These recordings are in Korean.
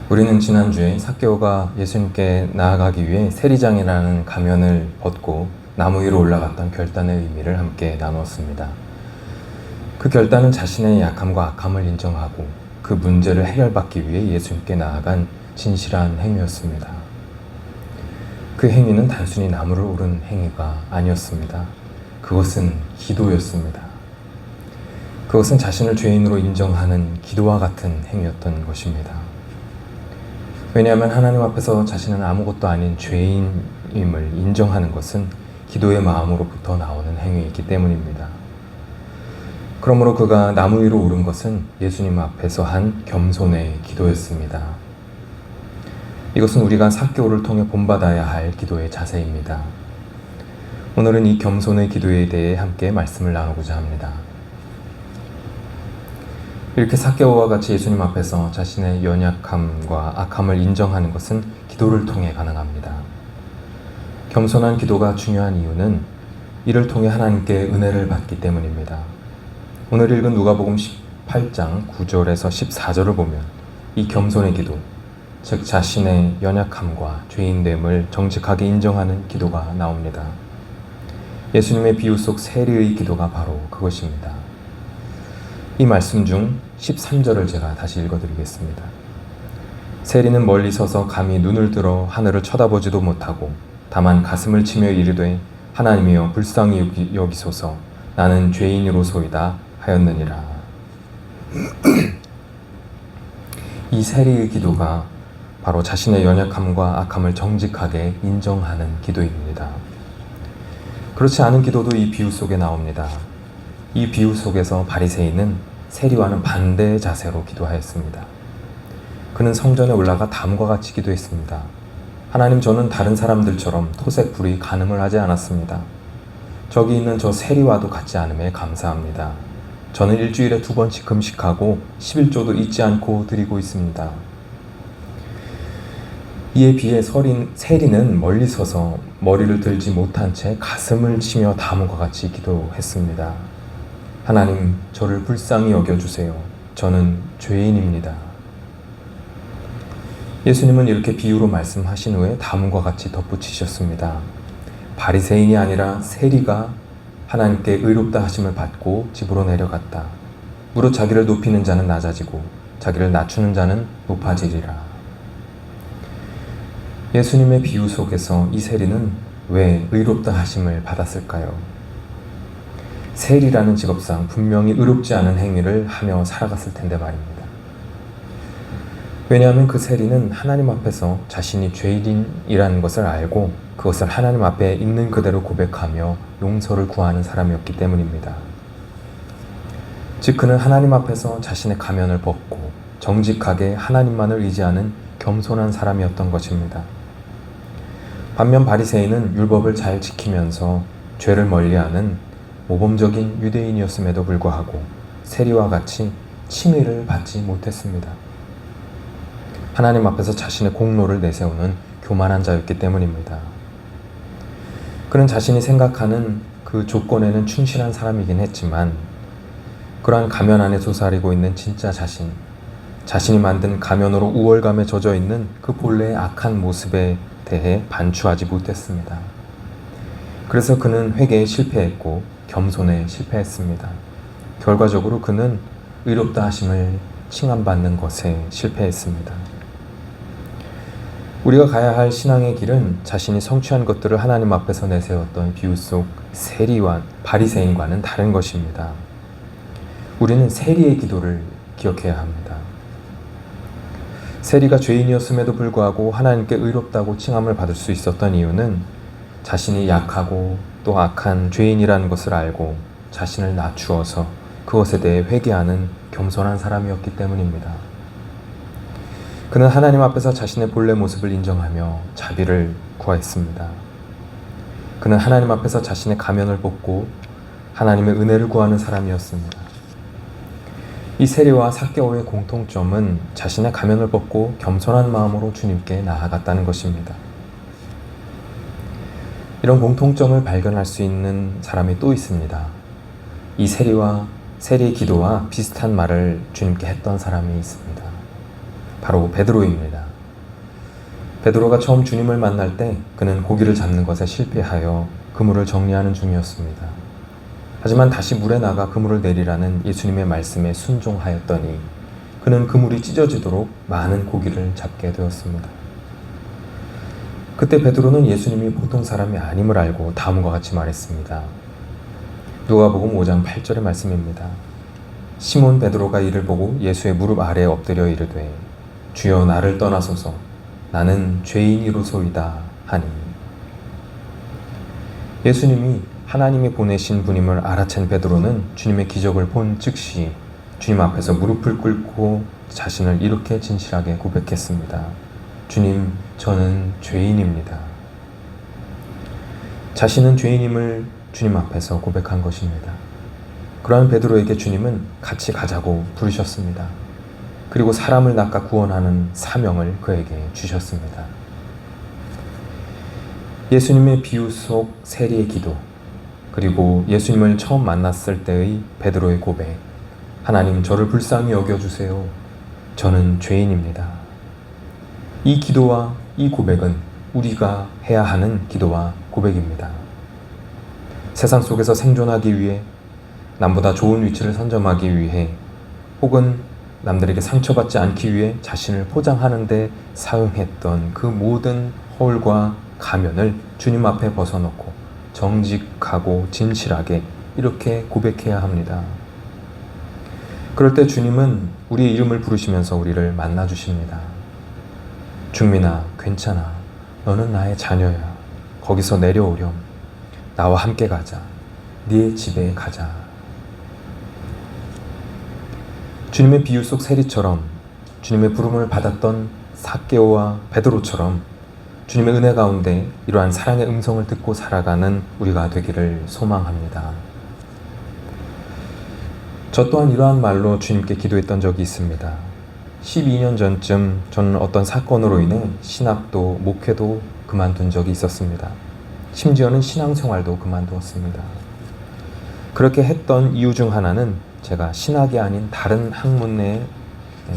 우리는 지난주에 삭개오가 예수님께 나아가기 위해 세리장이라는 가면을 벗고 나무 위로 올라갔던 결단의 의미를 함께 나누었습니다. 그 결단은 자신의 약함과 악함을 인정하고 그 문제를 해결받기 위해 예수님께 나아간 진실한 행위였습니다. 그 행위는 단순히 나무를 오른 행위가 아니었습니다. 그것은 기도였습니다. 그것은 자신을 죄인으로 인정하는 기도와 같은 행위였던 것입니다. 왜냐하면 하나님 앞에서 자신은 아무것도 아닌 죄인임을 인정하는 것은 기도의 마음으로부터 나오는 행위이기 때문입니다. 그러므로 그가 나무 위로 오른 것은 예수님 앞에서 한 겸손의 기도였습니다. 이것은 우리가 삭개오를 통해 본받아야 할 기도의 자세입니다. 오늘은 이 겸손의 기도에 대해 함께 말씀을 나누고자 합니다. 이렇게 삭개오와 같이 예수님 앞에서 자신의 연약함과 악함을 인정하는 것은 기도를 통해 가능합니다. 겸손한 기도가 중요한 이유는 이를 통해 하나님께 은혜를 받기 때문입니다. 오늘 읽은 누가복음 18장 9절에서 14절을 보면 이 겸손의 기도, 즉 자신의 연약함과 죄인됨을 정직하게 인정하는 기도가 나옵니다. 예수님의 비유 속 세리의 기도가 바로 그것입니다. 이 말씀 중 13절을 제가 다시 읽어드리겠습니다. 세리는 멀리 서서 감히 눈을 들어 하늘을 쳐다보지도 못하고 다만 가슴을 치며 이르되 하나님이여 불쌍히 여기소서 나는 죄인이로소이다 하였느니라. 이 세리의 기도가 바로 자신의 연약함과 악함을 정직하게 인정하는 기도입니다. 그렇지 않은 기도도 이 비유 속에 나옵니다. 이 비유 속에서 바리새인은 세리와는 반대의 자세로 기도하였습니다. 그는 성전에 올라가 다음과 같이 기도했습니다. 하나님, 저는 다른 사람들처럼 토색 불이 간음을 하지 않았습니다. 저기 있는 저 세리와도 같지 않음에 감사합니다. 저는 일주일에 2번씩 금식하고 11조도 잊지 않고 드리고 있습니다. 이에 비해 세리는 멀리 서서 머리를 들지 못한 채 가슴을 치며 다음과 같이 기도했습니다. 하나님, 저를 불쌍히 여겨주세요. 저는 죄인입니다. 예수님은 이렇게 비유로 말씀하신 후에 다음과 같이 덧붙이셨습니다. 바리새인이 아니라 세리가 하나님께 의롭다 하심을 받고 집으로 내려갔다. 무릇 자기를 높이는 자는 낮아지고 자기를 낮추는 자는 높아지리라. 예수님의 비유 속에서 이 세리는 왜 의롭다 하심을 받았을까요? 세리라는 직업상 분명히 의롭지 않은 행위를 하며 살아갔을 텐데 말입니다. 왜냐하면 그 세리는 하나님 앞에서 자신이 죄인이라는 것을 알고 그것을 하나님 앞에 있는 그대로 고백하며 용서를 구하는 사람이었기 때문입니다. 즉 그는 하나님 앞에서 자신의 가면을 벗고 정직하게 하나님만을 의지하는 겸손한 사람이었던 것입니다. 반면 바리새인은 율법을 잘 지키면서 죄를 멀리하는 모범적인 유대인이었음에도 불구하고 세리와 같이 칭의를 받지 못했습니다. 하나님 앞에서 자신의 공로를 내세우는 교만한 자였기 때문입니다. 그는 자신이 생각하는 그 조건에는 충실한 사람이긴 했지만 그러한 가면 안에 솟아리고 있는 진짜 자신이 만든 가면으로 우월감에 젖어 있는 그 본래의 악한 모습에 대해 반추하지 못했습니다. 그래서 그는 회개에 실패했고 겸손에 실패했습니다. 결과적으로 그는 의롭다 하심을 칭함받는 것에 실패했습니다. 우리가 가야 할 신앙의 길은 자신이 성취한 것들을 하나님 앞에서 내세웠던 비유 속 세리와 바리새인과는 다른 것입니다. 우리는 세리의 기도를 기억해야 합니다. 세리가 죄인이었음에도 불구하고 하나님께 의롭다고 칭함을 받을 수 있었던 이유는 자신이 약하고 또 악한 죄인이라는 것을 알고 자신을 낮추어서 그것에 대해 회개하는 겸손한 사람이었기 때문입니다. 그는 하나님 앞에서 자신의 본래 모습을 인정하며 자비를 구했습니다. 그는 하나님 앞에서 자신의 가면을 벗고 하나님의 은혜를 구하는 사람이었습니다. 이 세리와 삭개오의 공통점은 자신의 가면을 벗고 겸손한 마음으로 주님께 나아갔다는 것입니다. 이런 공통점을 발견할 수 있는 사람이 또 있습니다. 이 세리의 기도와 비슷한 말을 주님께 했던 사람이 있습니다. 바로 베드로입니다. 베드로가 처음 주님을 만날 때 그는 고기를 잡는 것에 실패하여 그물을 정리하는 중이었습니다. 하지만 다시 물에 나가 그물을 내리라는 예수님의 말씀에 순종하였더니 그는 그물이 찢어지도록 많은 고기를 잡게 되었습니다. 그때 베드로는 예수님이 보통 사람이 아님을 알고 다음과 같이 말했습니다. 누가복음 5장 8절의 말씀입니다. 시몬 베드로가 이를 보고 예수의 무릎 아래에 엎드려 이르되 주여 나를 떠나소서 나는 죄인이로소이다 하니. 예수님이 하나님이 보내신 분임을 알아챈 베드로는 주님의 기적을 본 즉시 주님 앞에서 무릎을 꿇고 자신을 이렇게 진실하게 고백했습니다. 주님, 저는 죄인입니다. 자신은 죄인임을 주님 앞에서 고백한 것입니다. 그러한 베드로에게 주님은 같이 가자고 부르셨습니다. 그리고 사람을 낚아 구원하는 사명을 그에게 주셨습니다. 예수님의 비유 속 세리의 기도, 그리고 예수님을 처음 만났을 때의 베드로의 고백, 하나님 저를 불쌍히 여겨주세요. 저는 죄인입니다. 이 기도와 이 고백은 우리가 해야 하는 기도와 고백입니다. 세상 속에서 생존하기 위해, 남보다 좋은 위치를 선점하기 위해, 혹은 남들에게 상처받지 않기 위해 자신을 포장하는 데 사용했던 그 모든 허울과 가면을 주님 앞에 벗어놓고 정직하고 진실하게 이렇게 고백해야 합니다. 그럴 때 주님은 우리의 이름을 부르시면서 우리를 만나주십니다. 중민아, 괜찮아. 너는 나의 자녀야. 거기서 내려오렴. 나와 함께 가자. 네 집에 가자. 주님의 비유 속 세리처럼, 주님의 부름을 받았던 삭개오와 베드로처럼 주님의 은혜 가운데 이러한 사랑의 음성을 듣고 살아가는 우리가 되기를 소망합니다. 저 또한 이러한 말로 주님께 기도했던 적이 있습니다. 12년 전쯤 저는 어떤 사건으로 인해 신학도 목회도 그만둔 적이 있었습니다. 심지어는 신앙생활도 그만두었습니다. 그렇게 했던 이유 중 하나는 제가 신학이 아닌 다른 학문에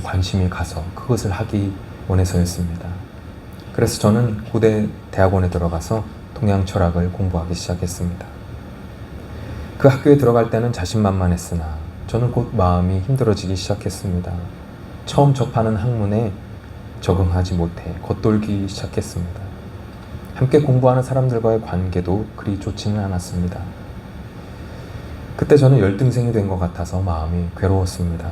관심이 가서 그것을 하기 원해서였습니다. 그래서 저는 고대 대학원에 들어가서 동양철학을 공부하기 시작했습니다. 그 학교에 들어갈 때는 자신만만했으나 저는 곧 마음이 힘들어지기 시작했습니다. 처음 접하는 학문에 적응하지 못해 겉돌기 시작했습니다. 함께 공부하는 사람들과의 관계도 그리 좋지는 않았습니다. 그때 저는 열등생이 된 것 같아서 마음이 괴로웠습니다.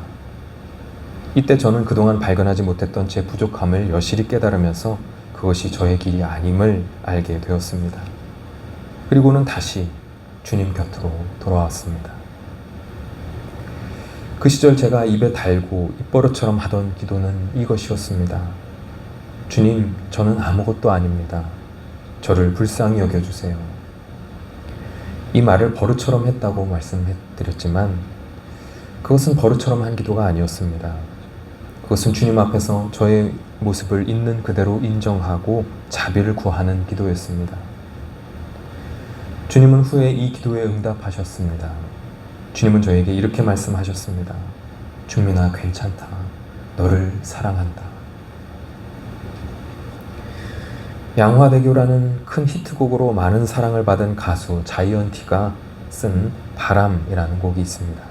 이때 저는 그동안 발견하지 못했던 제 부족함을 여실히 깨달으면서 그것이 저의 길이 아님을 알게 되었습니다. 그리고는 다시 주님 곁으로 돌아왔습니다. 그 시절 제가 입에 달고 입버릇처럼 하던 기도는 이것이었습니다. 주님, 저는 아무것도 아닙니다. 저를 불쌍히 여겨주세요. 이 말을 버릇처럼 했다고 말씀해드렸지만 그것은 버릇처럼 한 기도가 아니었습니다. 그것은 주님 앞에서 저의 모습을 있는 그대로 인정하고 자비를 구하는 기도였습니다. 주님은 후에 이 기도에 응답하셨습니다. 주님은 저에게 이렇게 말씀하셨습니다. 중민아, 괜찮다. 너를 사랑한다. 양화대교라는 큰 히트곡으로 많은 사랑을 받은 가수 자이언티가 쓴 바람이라는 곡이 있습니다.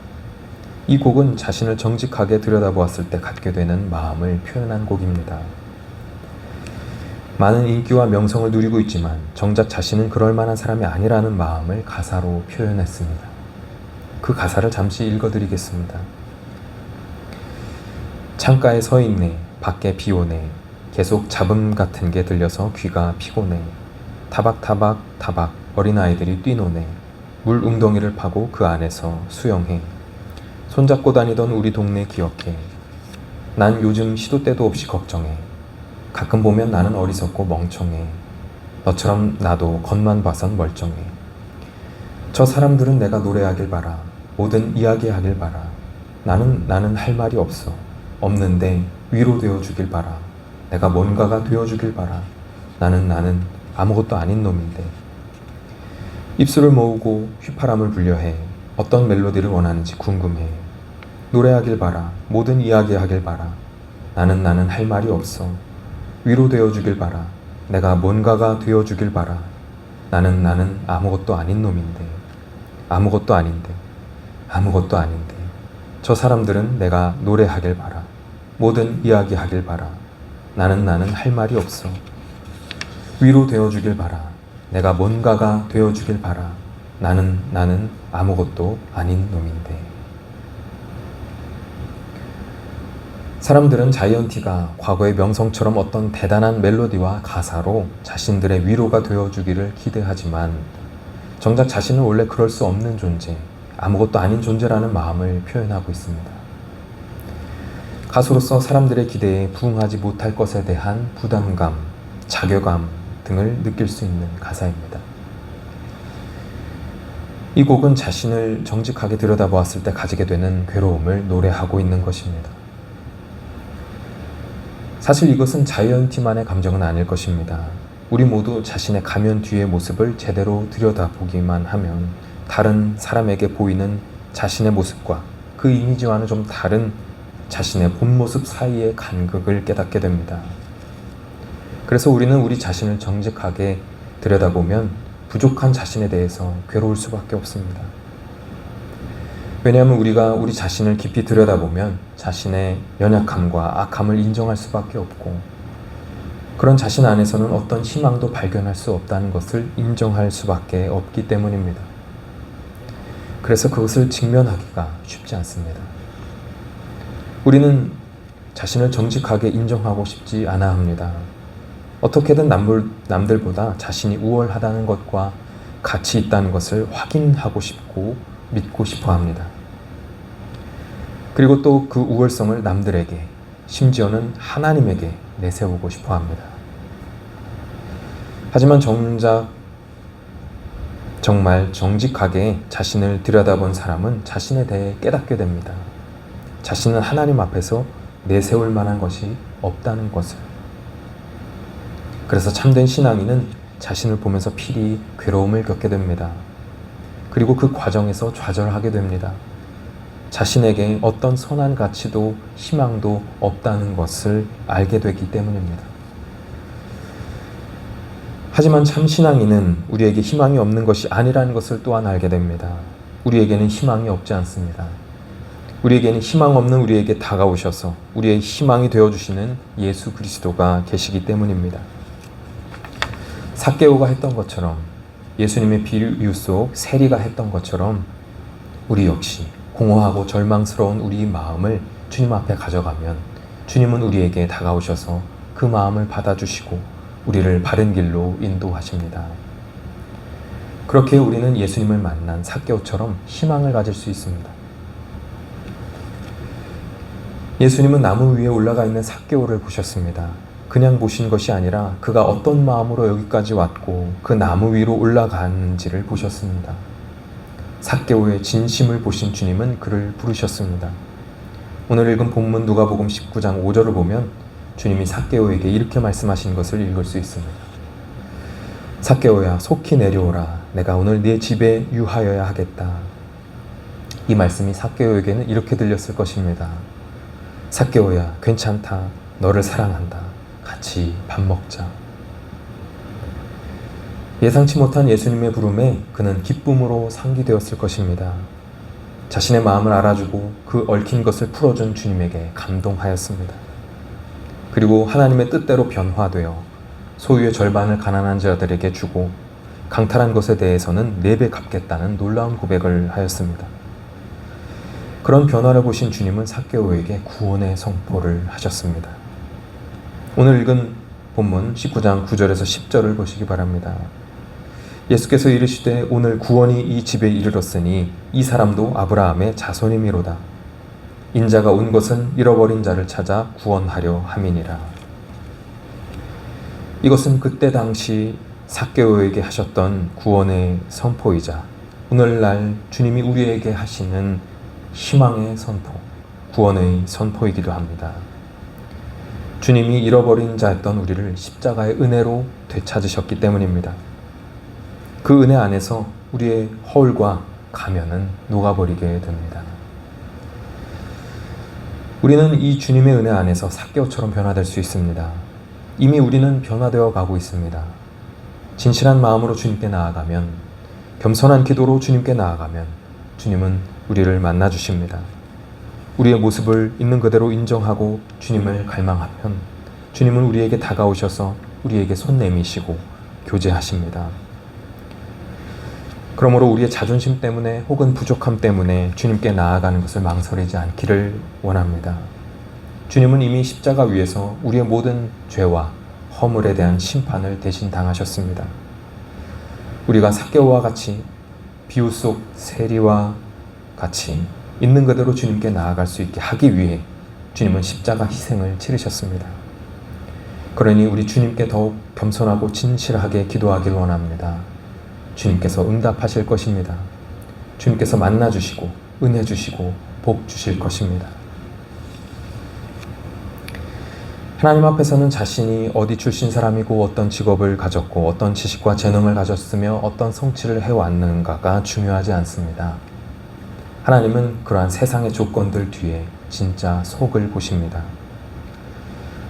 이 곡은 자신을 정직하게 들여다보았을 때 갖게 되는 마음을 표현한 곡입니다. 많은 인기와 명성을 누리고 있지만 정작 자신은 그럴 만한 사람이 아니라는 마음을 가사로 표현했습니다. 그 가사를 잠시 읽어드리겠습니다. 창가에 서 있네. 밖에 비 오네. 계속 잡음 같은 게 들려서 귀가 피곤해. 타박타박 타박 어린아이들이 뛰노네. 물 웅덩이를 파고 그 안에서 수영해. 손잡고 다니던 우리 동네 기억해. 난 요즘 시도 때도 없이 걱정해. 가끔 보면 나는 어리석고 멍청해. 너처럼 나도 겉만 봐선 멀쩡해. 저 사람들은 내가 노래하길 바라. 뭐든 이야기하길 바라. 나는 할 말이 없어. 없는데 위로되어 주길 바라. 내가 뭔가가 되어주길 바라. 나는 아무것도 아닌 놈인데. 입술을 모으고 휘파람을 불려해. 어떤 멜로디를 원하는지 궁금해. 노래하길 바라. 뭐든 이야기하길 바라. 나는 할 말이 없어. 위로되어 주길 바라. 내가 뭔가가 되어 주길 바라. 나는 아무것도 아닌 놈인데. 아무것도 아닌데. 아무것도 아닌데. 저 사람들은 내가 노래하길 바라. 뭐든 이야기하길 바라. 나는 할 말이 없어. 위로되어 주길 바라. 내가 뭔가가 되어 주길 바라. 나는 아무것도 아닌 놈인데. 사람들은 자이언티가 과거의 명성처럼 어떤 대단한 멜로디와 가사로 자신들의 위로가 되어주기를 기대하지만 정작 자신은 원래 그럴 수 없는 존재, 아무것도 아닌 존재라는 마음을 표현하고 있습니다. 가수로서 사람들의 기대에 부응하지 못할 것에 대한 부담감, 자괴감 등을 느낄 수 있는 가사입니다. 이 곡은 자신을 정직하게 들여다보았을 때 가지게 되는 괴로움을 노래하고 있는 것입니다. 사실 이것은 자이언티만의 감정은 아닐 것입니다. 우리 모두 자신의 가면 뒤의 모습을 제대로 들여다보기만 하면 다른 사람에게 보이는 자신의 모습과 그 이미지와는 좀 다른 자신의 본 모습 사이의 간극을 깨닫게 됩니다. 그래서 우리는 우리 자신을 정직하게 들여다보면 부족한 자신에 대해서 괴로울 수밖에 없습니다. 왜냐하면 우리가 우리 자신을 깊이 들여다보면 자신의 연약함과 악함을 인정할 수밖에 없고 그런 자신 안에서는 어떤 희망도 발견할 수 없다는 것을 인정할 수밖에 없기 때문입니다. 그래서 그것을 직면하기가 쉽지 않습니다. 우리는 자신을 정직하게 인정하고 싶지 않아 합니다. 어떻게든 남들보다 자신이 우월하다는 것과 가치 있다는 것을 확인하고 싶고 믿고 싶어 합니다. 그리고 또 그 우월성을 남들에게, 심지어는 하나님에게 내세우고 싶어 합니다. 하지만 정말 정직하게 자신을 들여다본 사람은 자신에 대해 깨닫게 됩니다. 자신은 하나님 앞에서 내세울 만한 것이 없다는 것을. 그래서 참된 신앙인은 자신을 보면서 필히 괴로움을 겪게 됩니다. 그리고 그 과정에서 좌절하게 됩니다. 자신에게 어떤 선한 가치도 희망도 없다는 것을 알게 되기 때문입니다. 하지만 참 신앙인은 우리에게 희망이 없는 것이 아니라는 것을 또한 알게 됩니다. 우리에게는 희망이 없지 않습니다. 우리에게는 희망 없는 우리에게 다가오셔서 우리의 희망이 되어주시는 예수 그리스도가 계시기 때문입니다. 삭개오가 했던 것처럼, 예수님의 비유 속 세리가 했던 것처럼 우리 역시 공허하고 절망스러운 우리 마음을 주님 앞에 가져가면 주님은 우리에게 다가오셔서 그 마음을 받아주시고 우리를 바른 길로 인도하십니다. 그렇게 우리는 예수님을 만난 삭개오처럼 희망을 가질 수 있습니다. 예수님은 나무 위에 올라가 있는 삭개오를 보셨습니다. 그냥 보신 것이 아니라 그가 어떤 마음으로 여기까지 왔고 그 나무 위로 올라가는지를 보셨습니다. 삭개오의 진심을 보신 주님은 그를 부르셨습니다. 오늘 읽은 본문 누가복음 19장 5절을 보면 주님이 삭개오에게 이렇게 말씀하신 것을 읽을 수 있습니다. 삭개오야, 속히 내려오라. 내가 오늘 네 집에 유하여야 하겠다. 이 말씀이 삭개오에게는 이렇게 들렸을 것입니다. 삭개오야, 괜찮다. 너를 사랑한다. 같이 밥 먹자. 예상치 못한 예수님의 부름에 그는 기쁨으로 상기되었을 것입니다. 자신의 마음을 알아주고 그 얽힌 것을 풀어준 주님에게 감동하였습니다. 그리고 하나님의 뜻대로 변화되어 소유의 절반을 가난한 자들에게 주고 강탈한 것에 대해서는 4배 갚겠다는 놀라운 고백을 하였습니다. 그런 변화를 보신 주님은 삭개오에게 구원의 선포를 하셨습니다. 오늘 읽은 본문 19장 9절에서 10절을 보시기 바랍니다. 예수께서 이르시되 오늘 구원이 이 집에 이르렀으니 이 사람도 아브라함의 자손이미로다. 인자가 온 것은 잃어버린 자를 찾아 구원하려 함이니라. 이것은 그때 당시 삭개오에게 하셨던 구원의 선포이자 오늘날 주님이 우리에게 하시는 희망의 선포, 구원의 선포이기도 합니다. 주님이 잃어버린 자였던 우리를 십자가의 은혜로 되찾으셨기 때문입니다. 그 은혜 안에서 우리의 허울과 가면은 녹아버리게 됩니다. 우리는 이 주님의 은혜 안에서 삭개오처럼 변화될 수 있습니다. 이미 우리는 변화되어 가고 있습니다. 진실한 마음으로 주님께 나아가면, 겸손한 기도로 주님께 나아가면 주님은 우리를 만나 주십니다. 우리의 모습을 있는 그대로 인정하고 주님을 갈망하면 주님은 우리에게 다가오셔서 우리에게 손 내미시고 교제하십니다. 그러므로 우리의 자존심 때문에 혹은 부족함 때문에 주님께 나아가는 것을 망설이지 않기를 원합니다. 주님은 이미 십자가 위에서 우리의 모든 죄와 허물에 대한 심판을 대신 당하셨습니다. 우리가 삭개오와 같이 비유 속 세리와 같이 있는 그대로 주님께 나아갈 수 있게 하기 위해 주님은 십자가 희생을 치르셨습니다. 그러니 우리 주님께 더욱 겸손하고 진실하게 기도하길 원합니다. 주님께서 응답하실 것입니다. 주님께서 만나 주시고 은혜 주시고 복 주실 것입니다. 하나님 앞에서는 자신이 어디 출신 사람이고 어떤 직업을 가졌고 어떤 지식과 재능을 가졌으며 어떤 성취를 해왔는가가 중요하지 않습니다. 하나님은 그러한 세상의 조건들 뒤에 진짜 속을 보십니다.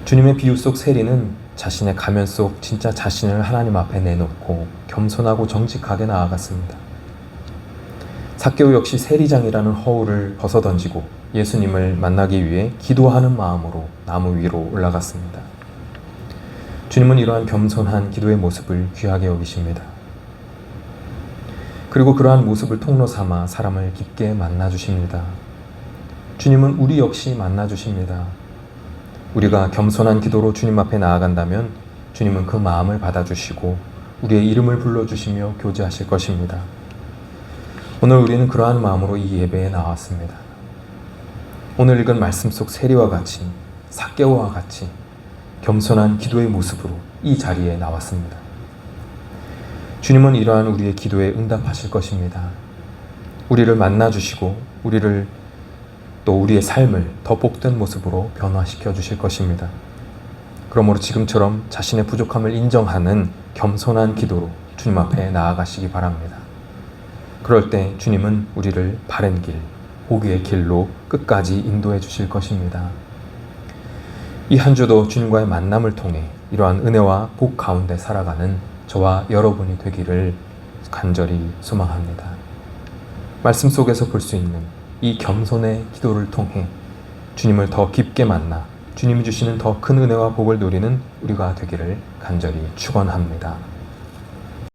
주님의 비유 속 세리는 자신의 가면 속 진짜 자신을 하나님 앞에 내놓고 겸손하고 정직하게 나아갔습니다. 삭개오 역시 세리장이라는 허울을 벗어던지고 예수님을 만나기 위해 기도하는 마음으로 나무 위로 올라갔습니다. 주님은 이러한 겸손한 기도의 모습을 귀하게 여기십니다. 그리고 그러한 모습을 통로 삼아 사람을 깊게 만나 주십니다. 주님은 우리 역시 만나 주십니다. 우리가 겸손한 기도로 주님 앞에 나아간다면 주님은 그 마음을 받아주시고 우리의 이름을 불러주시며 교제하실 것입니다. 오늘 우리는 그러한 마음으로 이 예배에 나왔습니다. 오늘 읽은 말씀 속 세리와 같이 삭개오와 같이 겸손한 기도의 모습으로 이 자리에 나왔습니다. 주님은 이러한 우리의 기도에 응답하실 것입니다. 우리를 만나주시고 우리를 또 우리의 삶을 더 복된 모습으로 변화시켜 주실 것입니다. 그러므로 지금처럼 자신의 부족함을 인정하는 겸손한 기도로 주님 앞에 나아가시기 바랍니다. 그럴 때 주님은 우리를 바른 길, 복의 길로 끝까지 인도해 주실 것입니다. 이 한 주도 주님과의 만남을 통해 이러한 은혜와 복 가운데 살아가는 저와 여러분이 되기를 간절히 소망합니다. 말씀 속에서 볼 수 있는 이 겸손의 기도를 통해 주님을 더 깊게 만나 주님이 주시는 더 큰 은혜와 복을 누리는 우리가 되기를 간절히 축원합니다.